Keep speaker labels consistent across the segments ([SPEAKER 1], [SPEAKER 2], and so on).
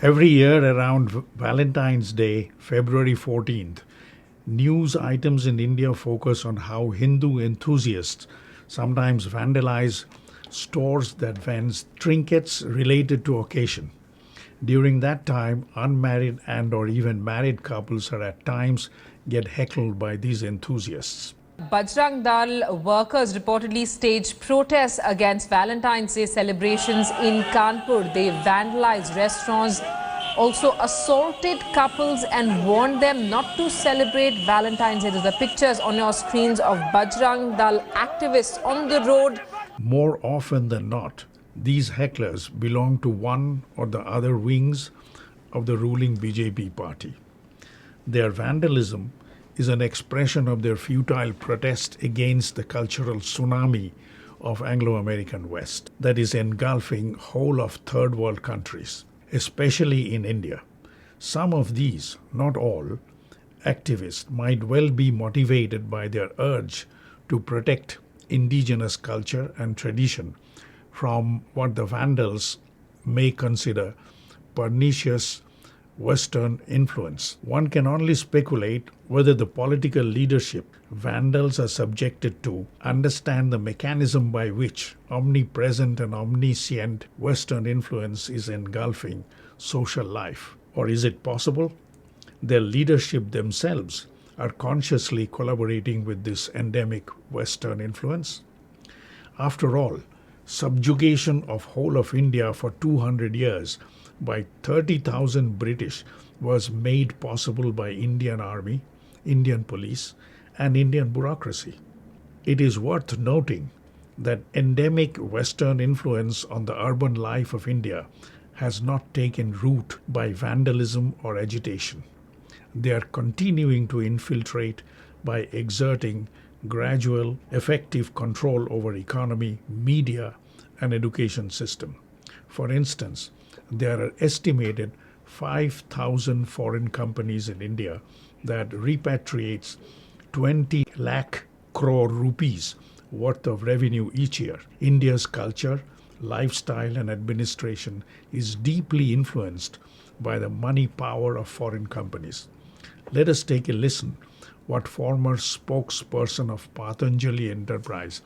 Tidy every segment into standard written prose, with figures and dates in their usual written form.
[SPEAKER 1] Every year around Valentine's Day, February 14th, news items in India focus on how Hindu enthusiasts sometimes vandalize stores that vends trinkets related to occasion. During that time, unmarried and or even married couples are at times get heckled by these enthusiasts.
[SPEAKER 2] Bajrang Dal workers reportedly staged protests against Valentine's Day celebrations in Kanpur. They vandalized restaurants, also assaulted couples and warned them not to celebrate Valentine's Day. The pictures on your screens of Bajrang Dal activists on the road.
[SPEAKER 1] More often than not, these hecklers belong to one or the other wings of the ruling BJP party. Their vandalism is an expression of their futile protest against the cultural tsunami of Anglo-American West that is engulfing whole of third world countries, especially in India. Some of these, not all, activists might well be motivated by their urge to protect indigenous culture and tradition from what the vandals may consider pernicious Western influence. One can only speculate whether the political leadership vandals are subjected to understand the mechanism by which omnipresent and omniscient Western influence is engulfing social life. Or is it possible their leadership themselves are consciously collaborating with this endemic Western influence? After all, subjugation of whole of India for 200 years by 30,000 British was made possible by Indian Army, Indian Police, and Indian bureaucracy. It is worth noting that endemic Western influence on the urban life of India has not taken root by vandalism or agitation. They are continuing to infiltrate by exerting gradual, effective control over economy, media, and education system. For instance, there are estimated 5,000 foreign companies in India that repatriates 20 lakh crore rupees worth of revenue each year. India's culture, lifestyle, and administration is deeply influenced by the money power of foreign companies. Let us take a listen what former spokesperson of Patanjali Enterprise,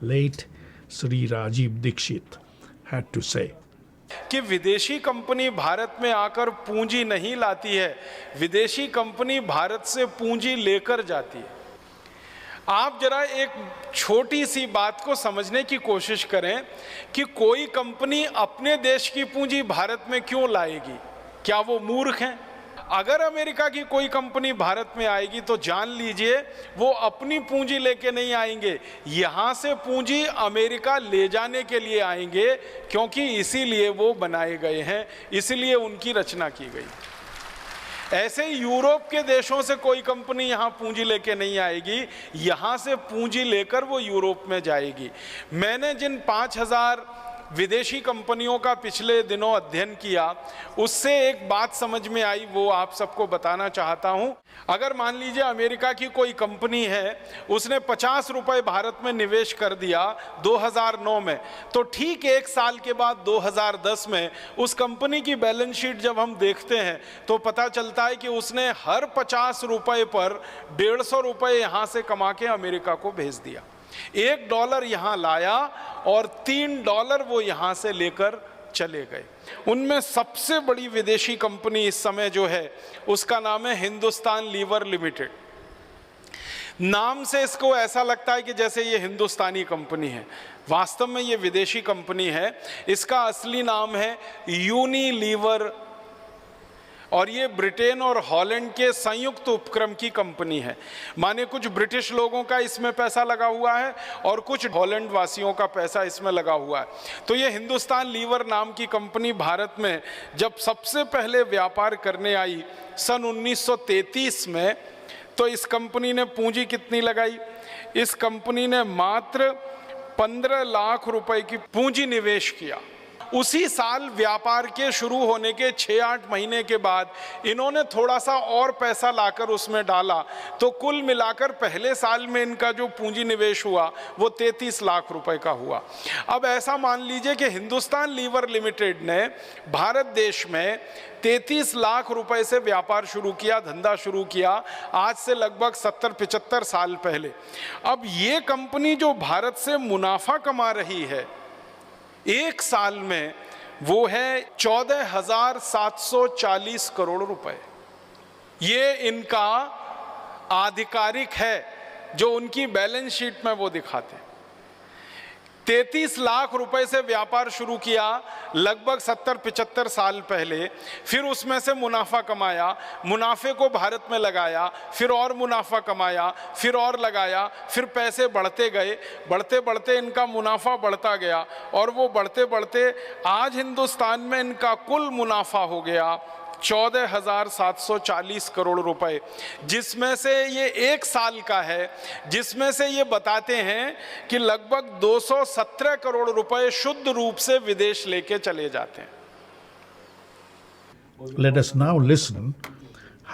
[SPEAKER 1] late Sri Rajiv Dikshit, had to say.
[SPEAKER 3] कि विदेशी company Bharat में आकर पूंजी नहीं लाती है, विदेशी company Bharat से पूंजी लेकर जाती है। आप जरा एक छोटी सी बात को समझने की कोशिश करें कि कोई कंपनी अपने देश की पूंजी भारत में क्यों लाएगी? क्या वो मूर्ख हैं? अगर अमेरिका की कोई कंपनी भारत में आएगी तो जान लीजिए वो अपनी पूंजी लेके नहीं आएंगे, यहाँ से पूंजी अमेरिका ले जाने के लिए आएंगे, क्योंकि इसीलिए वो बनाए गए हैं, इसीलिए उनकी रचना की गई। ऐसे यूरोप के देशों से कोई कंपनी यहाँ पूंजी लेके नहीं आएगी, यहाँ से पूंजी लेकर वो यूरोप में जाएगी। मैंने जिन 5,000 विदेशी कंपनियों का पिछले दिनों अध्ययन किया, उससे एक बात समझ में आई, वो आप सबको बताना चाहता हूं। अगर मान लीजिए अमेरिका की कोई कंपनी है, उसने 50 रुपए भारत में निवेश कर दिया 2009 में, तो ठीक एक साल के बाद 2010 में उस कंपनी की बैलेंस शीट जब हम देखते हैं तो पता चलता है कि उसने हर 50 रुपए पर 150 रुपए यहाँ से कमा के अमेरिका को भेज दिया। $1 यहाँ लाया और $3 वो यहाँ से लेकर चले गए। उनमें सबसे बड़ी विदेशी कंपनी इस समय जो है उसका नाम है हिंदुस्तान लीवर लिमिटेड। नाम से इसको ऐसा लगता है कि जैसे ये हिंदुस्तानी कंपनी है, वास्तव में ये विदेशी कंपनी है। इसका असली नाम है यूनिलीवर और ये ब्रिटेन और हॉलैंड के संयुक्त उपक्रम की कंपनी है। माने कुछ ब्रिटिश लोगों का इसमें पैसा लगा हुआ है और कुछ हॉलैंड वासियों का पैसा इसमें लगा हुआ है। तो ये हिंदुस्तान लीवर नाम की कंपनी भारत में जब सबसे पहले व्यापार करने आई सन 1933 में, तो इस कंपनी ने पूंजी कितनी लगाई? इस कंपनी ने मात्र 15 लाख रुपए की पूंजी निवेश किया। उसी साल व्यापार के शुरू होने के 6-8 महीने के बाद इन्होंने थोड़ा सा और पैसा लाकर उसमें डाला, तो कुल मिलाकर पहले साल में इनका जो पूंजी निवेश हुआ वो 33 लाख रुपए का हुआ। अब ऐसा मान लीजिए कि हिंदुस्तान लीवर लिमिटेड ने भारत देश में 33 लाख रुपए से व्यापार शुरू किया, धंधा शुरू किया, आज से लगभग 70-75 साल पहले। अब ये कंपनी जो भारत से मुनाफा कमा रही है एक साल में, वो है 14,740 करोड़ रुपए। ये इनका आधिकारिक है जो उनकी बैलेंस शीट में वो दिखाते हैं। 33 लाख रुपए से व्यापार शुरू किया लगभग 70-75 साल पहले, फिर उसमें से मुनाफा कमाया, मुनाफे को भारत में लगाया, फिर और मुनाफा कमाया, फिर और लगाया, फिर पैसे बढ़ते गए, बढ़ते बढ़ते इनका मुनाफा बढ़ता गया और वो बढ़ते बढ़ते आज हिंदुस्तान में इनका कुल मुनाफा हो गया 14,740 करोड़ रुपए, जिसमें से ये एक साल का है, जिसमें से ये बताते हैं कि लगभग 217 करोड़ रुपए शुद्ध रूप से विदेश लेके चले जाते हैं।
[SPEAKER 1] Let us now listen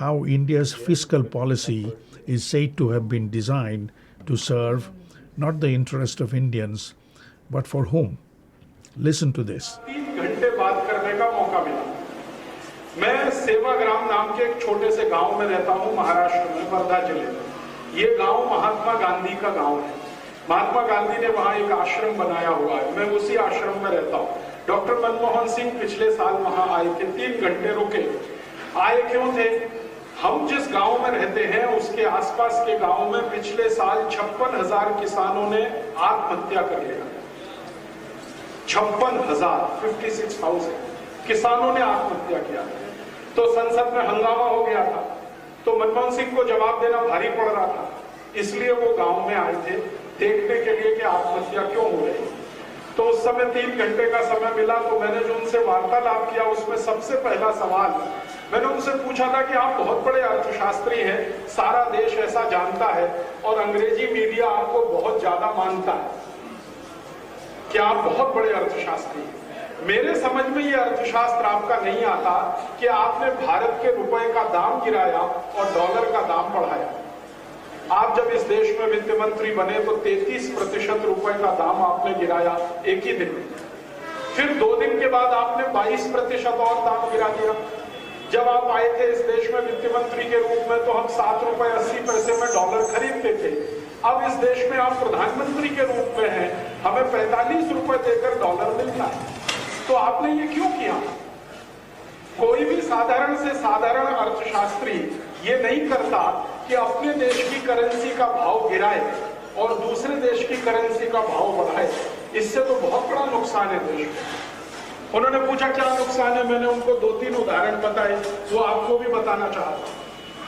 [SPEAKER 1] how India's fiscal policy is said to have been designed to serve not the interest of Indians, but for whom? Listen to this.
[SPEAKER 4] 3 घंटे बात करने का मौका मिला। मैं सेवाग्राम नाम के एक छोटे से गांव में रहता हूं, महाराष्ट्र में, वर्धा जिले में। ये गांव महात्मा गांधी का गांव है। महात्मा गांधी ने वहां एक आश्रम बनाया हुआ है, मैं उसी आश्रम में रहता हूं। डॉक्टर मनमोहन सिंह पिछले साल वहां आए थे, 3 घंटे रुके। आए क्यों थे? हम जिस गांव में रहते हैं उसके आसपास के गांव में पिछले साल 56,000 किसानों ने आत्महत्या कर लिया। 56,000 किसानों ने आत्महत्या किया। तो संसद में हंगामा हो गया था, तो मनमोहन सिंह को जवाब देना भारी पड़ रहा था, इसलिए वो गांव में आए थे देखने के लिए कि आत्महत्या क्यों हो रही। तो उस समय 3 घंटे का समय मिला, तो मैंने जो उनसे वार्तालाप किया उसमें सबसे पहला सवाल मैंने उनसे पूछा था कि आप बहुत बड़े अर्थशास्त्री हैं, सारा देश ऐसा जानता है और अंग्रेजी मीडिया आपको बहुत ज्यादा मानता है कि आप बहुत बड़े अर्थशास्त्री हैं। मेरे समझ में ये अर्थशास्त्र आपका नहीं आता कि आपने भारत के रुपए का दाम गिराया और डॉलर का दाम बढ़ाया। आप जब इस देश में वित्त मंत्री बने तो 33% रुपए का दाम आपने गिराया एक ही दिन में। फिर 2 दिन के बाद आपने 22% और दाम गिरा दिया। जब आप आए थे इस देश में वित्त मंत्री के रूप में तो हम 7 रुपए 80 पैसे में डॉलर खरीदते थे। अब इस देश में आप प्रधानमंत्री के रूप में हैं, हमें 45 रुपए देकर डॉलर मिलता है। तो आपने ये क्यों किया? कोई भी साधारण से साधारण अर्थशास्त्री ये नहीं करता कि अपने देश की करेंसी का भाव गिराए और दूसरे देश की करेंसी का भाव बढ़ाए। इससे तो बहुत बड़ा नुकसान है देश में। उन्होंने पूछा क्या नुकसान है, मैंने उनको 2-3 उदाहरण बताए, वो आपको भी बताना चाहता हूं।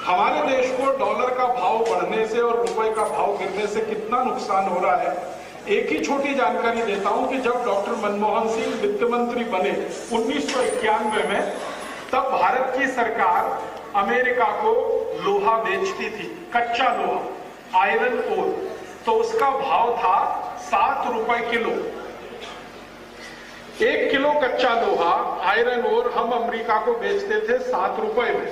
[SPEAKER 4] हमारे देश को डॉलर का भाव बढ़ने से और रुपए का भाव गिरने से कितना नुकसान हो रहा है, एक ही छोटी जानकारी देता हूं कि जब डॉक्टर मनमोहन सिंह वित्त मंत्री बने 1991 में, तब भारत की सरकार अमेरिका को लोहा बेचती थी, कच्चा लोहा, आयरन ओर, तो उसका भाव था 7 रुपए किलो। 1 किलो कच्चा लोहा, आयरन ओर हम अमेरिका को बेचते थे 7 रुपए में।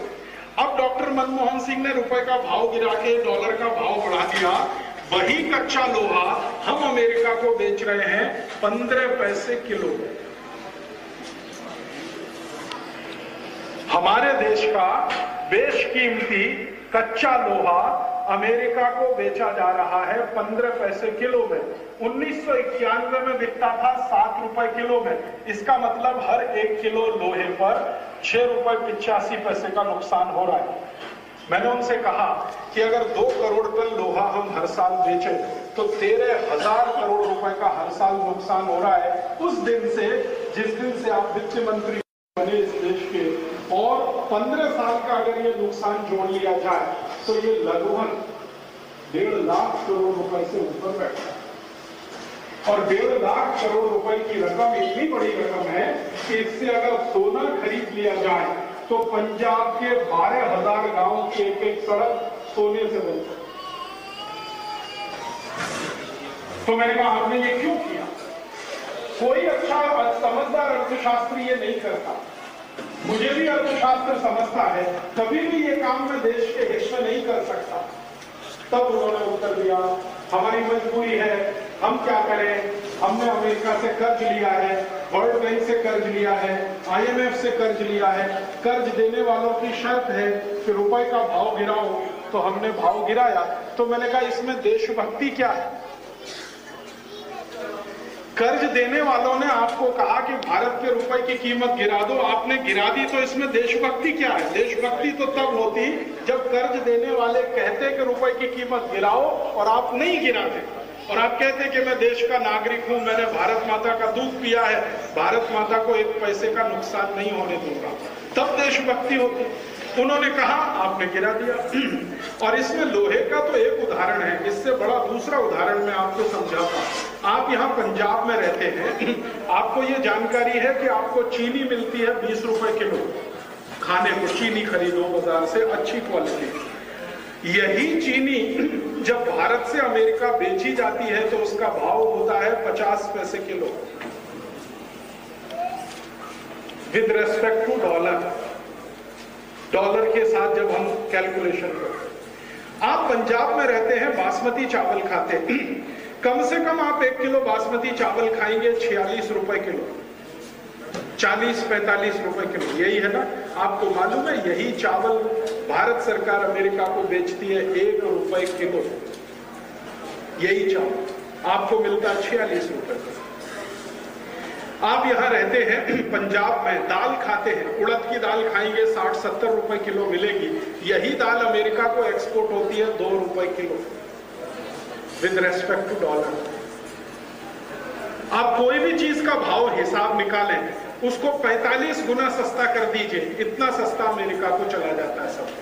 [SPEAKER 4] अब डॉक्टर मनमोहन सिंह ने रुपए का भाव गिरा के डॉलर का भाव बढ़ा दिया। वही कच्चा लोहा हम अमेरिका को बेच रहे हैं 15 पैसे किलो। हमारे देश का बेशकीमती कच्चा लोहा अमेरिका को बेचा जा रहा है 15 पैसे किलो में। 1991 में बिकता था 7 रुपए किलो में। इसका मतलब हर 1 किलो लोहे पर 6 रुपए 85 पैसे का नुकसान हो रहा है। मैंने उनसे कहा कि अगर 2 करोड़ टन लोहा हम हर साल बेचें तो 13,000 करोड़ रुपए का हर साल नुकसान हो रहा है उस दिन से, जिस दिन से आप वित्त मंत्री बने इस देश के। और 15 साल का अगर ये नुकसान जोड़ लिया जाए तो ये लगभग 1.5 लाख करोड़ रुपए से ऊपर बैठा है। और 1.5 लाख करोड़ रुपए की रकम इतनी बड़ी रकम है कि इससे अगर सोना खरीद लिया जाए तो पंजाब के 12,000 गांव की एक सड़क सोने से बन सकती। तो मैंने कहा आपने ये क्यों किया? कोई अच्छा समझदार अर्थशास्त्री ये नहीं करता। मुझे भी अर्थशास्त्र समझता है, कभी भी ये काम मैं देश के हित में नहीं कर सकता। तब उन्होंने उत्तर दिया, हमारी मजबूरी है, हम क्या करें, हमने अमेरिका से कर्ज लिया है, वर्ल्ड बैंक से कर्ज लिया है, IMF से कर्ज लिया है, कर्ज देने वालों की शर्त है कि रुपए का भाव गिराओ, तो हमने भाव गिराया। तो मैंने कहा इसमें देशभक्ति क्या है? कर्ज देने वालों ने आपको कहा कि भारत के रुपए की कीमत गिरा दो, आपने गिरा दी, तो इसमें देशभक्ति क्या है? देशभक्ति तो तब होती जब कर्ज देने वाले कहते कि रुपए की कीमत गिराओ और आप नहीं गिराते, और आप कहते कि मैं देश का नागरिक हूं, मैंने भारत माता का दूध पिया है, भारत माता को एक पैसे का नुकसान नहीं होने दूंगा, तब देशभक्ति होती। उन्होंने कहा, आपने गिरा दिया। और इसमें लोहे का तो एक उदाहरण है, इससे बड़ा दूसरा उदाहरण मैं आपको समझाता। आप यहाँ पंजाब में रहते हैं, आपको ये जानकारी है कि आपको चीनी मिलती है 20 रुपए किलो। खाने को चीनी खरीदो बाजार से, अच्छी क्वालिटी। यही चीनी जब भारत से अमेरिका बेची जाती है तो उसका भाव होता है 50 पैसे kilo, with respect to dollar. Dollar के साथ जब हम कैलकुलेशन करते। आप पंजाब में रहते हैं, बासमती चावल खाते हैं, कम से कम आप 1 किलो बासमती चावल खाएंगे 46 रुपए किलो, 40-45 रुपए किलो, यही है ना? आपको मालूम है यही चावल भारत सरकार अमेरिका को बेचती है 1 रुपए किलो। यही चावल आपको मिलता है 46 रुपए किलो। आप यहां रहते हैं पंजाब में, दाल खाते हैं, उड़द की दाल खाएंगे 60-70 रुपए किलो मिलेगी। यही दाल अमेरिका को एक्सपोर्ट होती है 2 रुपए kilo, with respect to dollar. आप कोई भी चीज का भाव हिसाब निकालें, उसको 45 गुना सस्ता कर दीजिए, इतना सस्ता अमेरिका को चला जाता है सब।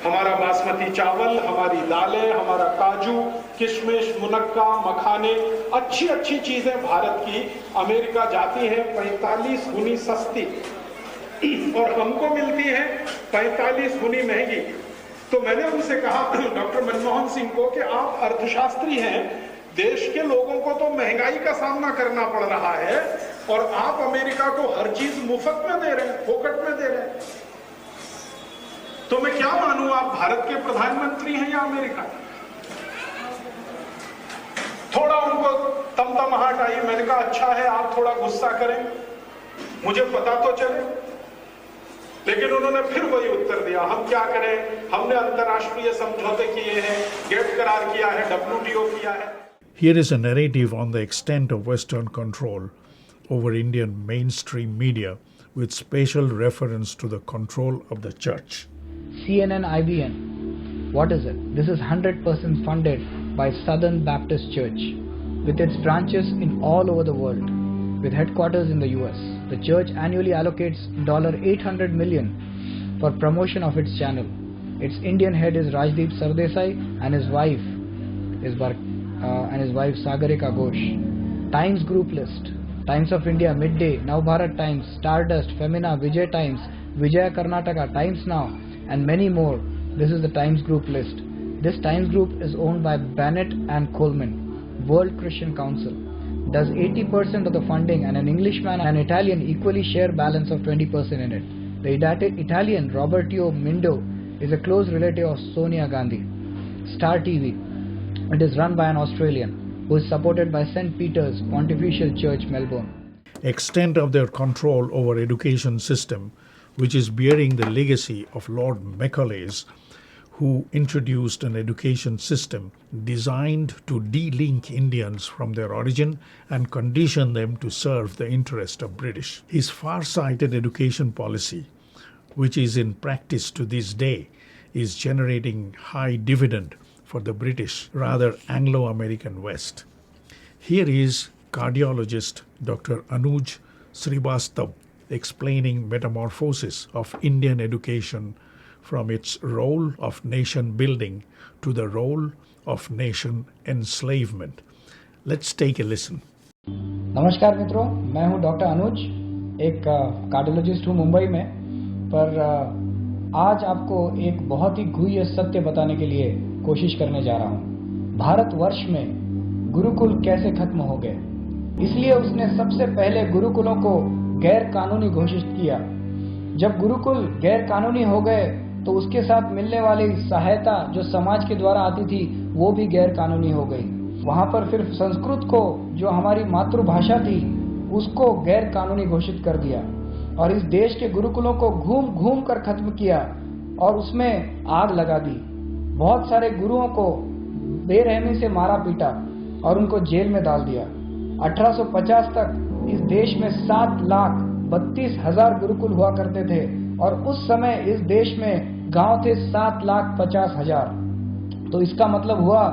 [SPEAKER 4] हमारा बासमती चावल, हमारी दालें, हमारा काजू, किशमिश, मुनक्का, मखाने, अच्छी अच्छी चीजें भारत की अमेरिका जाती हैं 45 गुनी सस्ती, और हमको मिलती है 45 गुनी महंगी। तो मैंने उनसे कहा, डॉक्टर मनमोहन सिंह को, कि आप अर्थशास्त्री हैं, देश के लोगों को तो महंगाई का सामना करना पड़ रहा है, और आप अमेरिका को हर चीज मुफ्त में दे रहे हैं, फोकट में दे रहे हैं। तो मैं क्या मानूं, आप भारत के प्रधानमंत्री हैं या अमेरिका? थोड़ा उनको तमतमाहट आई। मैंने कहा अच्छा है, आप थोड़ा गुस्सा करें, मुझे पता तो चले। लेकिन उन्होंने फिर वही उत्तर दिया, हम क्या करें, हमने अंतर्राष्ट्रीय समझौते किए हैं, गेट करार किया है, WTO किया है।
[SPEAKER 1] Here is a narrative on the extent of Western control over Indian mainstream media with special reference to the control of the church.
[SPEAKER 5] CNN, IBN, what is it? This is 100% funded by Southern Baptist Church with its branches in all over the world, with headquarters in the US. The church annually allocates $800 million for promotion of its channel. Its Indian head is Rajdeep Sardesai and his wife Sagarika Ghosh. Times Group list: Times of India, Midday, Navbharat Times, Stardust, Femina, Vijay Times, Vijaya Karnataka, Times Now, and many more. This is the Times Group list. This Times Group is owned by Bennett and Coleman. World Christian Council does 80% of the funding, and an Englishman and an Italian equally share balance of 20% in it. The Italian Roberto Mindo is a close relative of Sonia Gandhi. Star TV, it is run by an Australian who is supported by St. Peter's Pontifical Church, Melbourne.
[SPEAKER 1] Extent of their control over education system, which is bearing the legacy of Lord Macaulay's, who introduced an education system designed to de-link Indians from their origin and condition them to serve the interest of British. His far-sighted education policy, which is in practice to this day, is generating high dividend for the British, rather Anglo-American West. Here is cardiologist Dr. Anuj Srivastav explaining metamorphosis of Indian education from its role of nation building to the role of nation enslavement. Let's take a listen.
[SPEAKER 5] नमस्कार मित्रों, मैं हूं doctor अनुज, एक cardiologist हूं मुंबई में, पर आज आपको एक बहुत ही गुह्य सत्य बताने के लिए कोशिश करने जा रहा हूं। भारतवर्ष में गुरुकुल कैसे खत्म हो गए, इसलिए उसने सबसे पहले गुरुकुलों को गैर कानूनी घोषित किया। जब गुरुकुल गैर कानूनी हो गए तो उसके साथ मिलने वाली सहायता जो समाज के द्वारा आती थी वो भी गैर कानूनी हो गई। वहां पर फिर संस्कृत को, जो हमारी मातृभाषा थी, उसको गैर कानूनी घोषित कर दिया और इस देश के गुरुकुलों को घूम घूम कर खत्म किया और उसमें आग लगा दी। बहुत सारे गुरुओं को बेरहमी से मारा पीटा और उनको जेल में डाल दिया। 1850 तक इस देश में 7,32,000 गुरुकुल हुआ करते थे और उस समय इस देश में गांव थे 7,50,000। तो इसका मतलब हुआ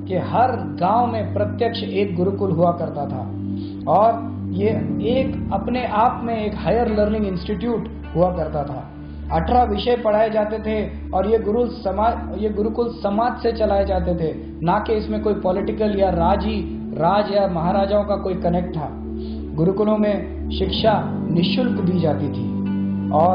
[SPEAKER 5] कि हर गांव में प्रत्यक्ष एक गुरुकुल हुआ करता था और ये एक अपने आप में एक हायर लर्निंग इंस्टीट्यूट हुआ करता था। 18 विषय पढ़ाए जाते थे और ये गुरुकुल समाज से चलाए जाते थे, ना कि इसमें कोई पॉलिटिकल या राज या महाराजाओं का कोई कनेक्ट था। गुरुकुलों में शिक्षा निःशुल्क दी जाती थी और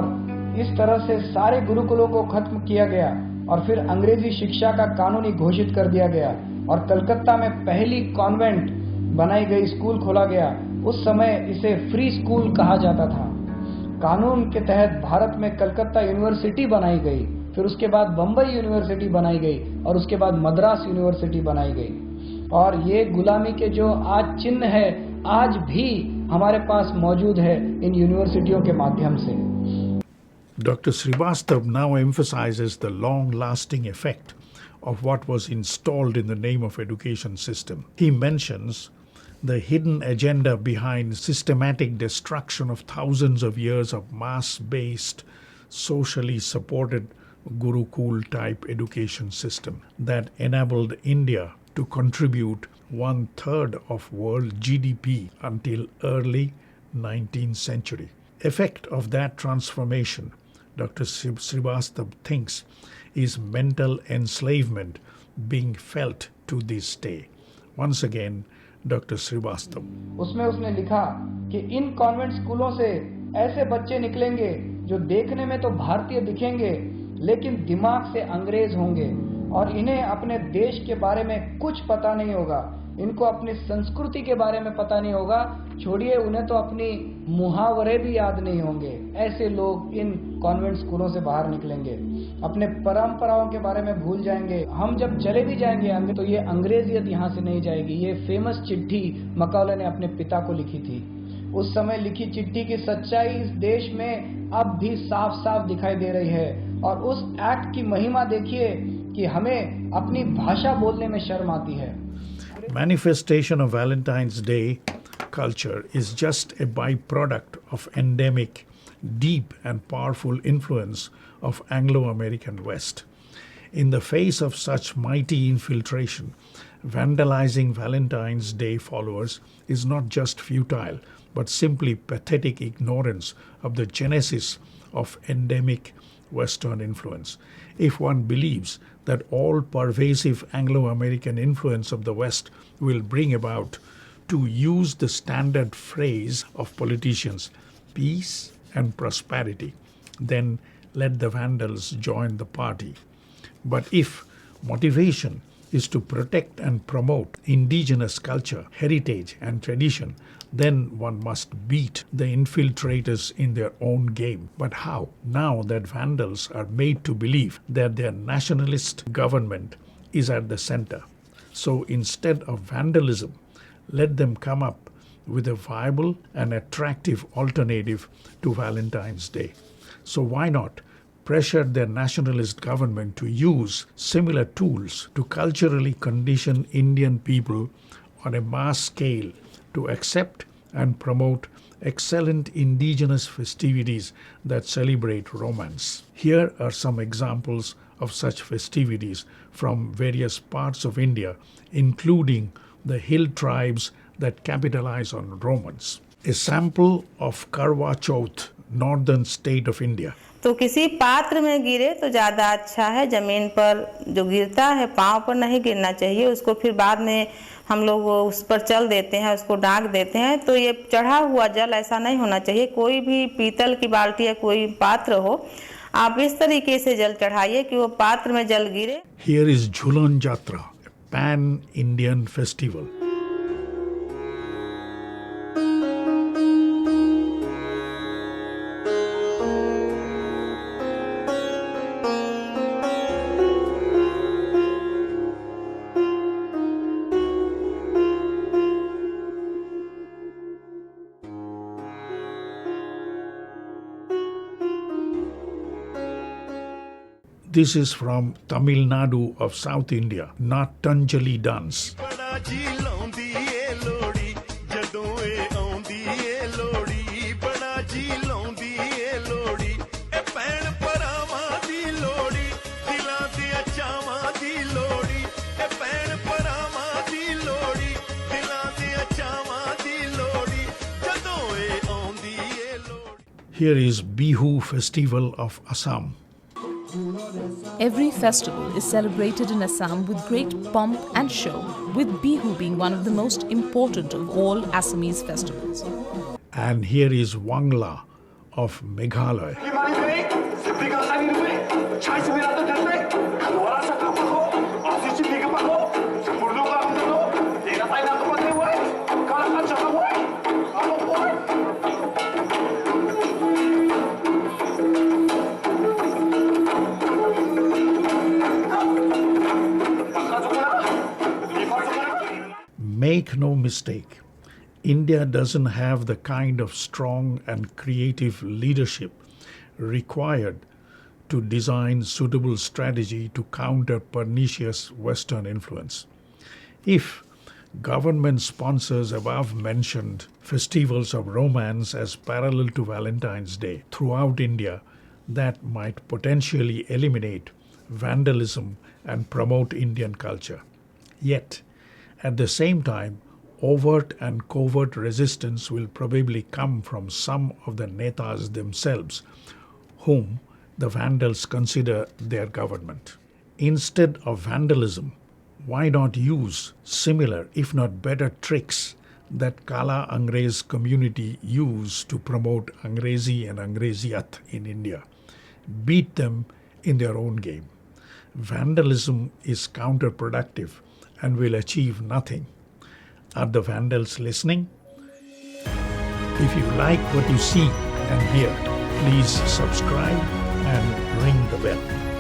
[SPEAKER 5] इस तरह से सारे गुरुकुलों को खत्म किया गया और फिर अंग्रेजी शिक्षा का कानूनी घोषित कर दिया गया और कलकत्ता में पहली कॉन्वेंट बनाई गई, स्कूल खोला गया। उस समय इसे फ्री स्कूल कहा जाता था। कानून के तहत भारत में कलकत्ता यूनिवर्सिटी बनाई गई, फिर उसके बाद बम्बई यूनिवर्सिटी बनाई गई और उसके बाद मद्रास यूनिवर्सिटी बनाई गई। और ये गुलामी के जो आज चिन्ह है, आज भी हमारे पास मौजूद है इन यूनिवर्सिटियों के माध्यम से।
[SPEAKER 1] Dr. Srivastav now emphasizes the long-lasting effect of what was installed in the name of education system. He mentions the hidden agenda behind systematic destruction of thousands of years of mass-based, socially supported Gurukul-type education system that enabled India to contribute 1/3 of world GDP until early 19th century. Effect of that transformation, Dr. Srivastav thinks, is mental enslavement being felt to this day. Once again, Dr. Srivastav.
[SPEAKER 5] उसमें उसने लिखा कि इन convent स्कूलों से ऐसे बच्चे निकलेंगे जो देखने में तो भारतीय दिखेंगे लेकिन दिमाग से अंग्रेज होंगे और इन्हें अपने देश के बारे में कुछ पता नहीं होगा, इनको अपनी संस्कृति के बारे में पता नहीं होगा, छोड़िए उन्हें तो अपनी मुहावरे भी याद नहीं होंगे। ऐसे लोग इन कॉन्वेंट स्कूलों से बाहर निकलेंगे, अपने परंपराओं के बारे में भूल जाएंगे। हम जब चले भी जाएंगे तो ये अंग्रेजियत यहाँ से नहीं जाएगी। ये फेमस चिट्ठी मकौले ने अपने पिता को लिखी थी। उस समय लिखी चिट्ठी की सच्चाई इस देश में अब भी साफ साफ दिखाई दे रही है और उस एक्ट की महिमा देखिए कि हमें अपनी भाषा बोलने में शर्म आती है।
[SPEAKER 1] Manifestation of Valentine's Day culture is just a byproduct of endemic, deep and powerful influence of Anglo-American West. In the face of such mighty infiltration, vandalizing Valentine's Day followers is not just futile, but simply pathetic ignorance of the genesis of endemic Western influence. If one believes that all pervasive Anglo-American influence of the West will bring about, to use the standard phrase of politicians, peace and prosperity, then let the vandals join the party. But if motivation is to protect and promote indigenous culture, heritage and tradition, then one must beat the infiltrators in their own game. But how? Now that vandals are made to believe that their nationalist government is at the center. So instead of vandalism, let them come up with a viable and attractive alternative to Valentine's Day. So why not pressure their nationalist government to use similar tools to culturally condition Indian people on a mass scale to accept and promote excellent indigenous festivities that celebrate romance. Here are some examples of such festivities from various parts of India, including the hill tribes that capitalize on romance. A sample of Karwa Chauth, northern state of India.
[SPEAKER 6] तो किसी पात्र में गिरे तो ज़्यादा अच्छा है। ज़मीन पर जो गिरता है पाँव पर नहीं गिरना चाहिए, उसको फिर बाद में हम लोग उस पर चल देते हैं, उसको डांक देते हैं। तो ये चढ़ा हुआ जल ऐसा नहीं होना चाहिए। कोई भी पीतल की बाल्टी या कोई पात्र हो, आप इस तरीके से जल चढ़ाइए कि वो पात्र में जल गिरे।
[SPEAKER 1] Here is Jhulan Jatra, a pan-Indian festival. This is from Tamil Nadu of South India, Natanjali dance. Here is Bihu festival of Assam.
[SPEAKER 7] Every festival is celebrated in Assam with great pomp and show, with Bihu being one of the most important of all Assamese festivals.
[SPEAKER 1] And here is Wangla of Meghalaya. Make no mistake, India doesn't have the kind of strong and creative leadership required to design suitable strategy to counter pernicious Western influence. If government sponsors above-mentioned festivals of romance as parallel to Valentine's Day throughout India, that might potentially eliminate vandalism and promote Indian culture. Yet, at the same time, overt and covert resistance will probably come from some of the netas themselves, whom the vandals consider their government. Instead of vandalism, why not use similar, if not better, tricks that Kala Angrez community use to promote Angrezi and Angreziyat in India? Beat them in their own game. Vandalism is counterproductive and will achieve nothing. Are the vandals listening? If you like what you see and hear, please subscribe and ring the bell.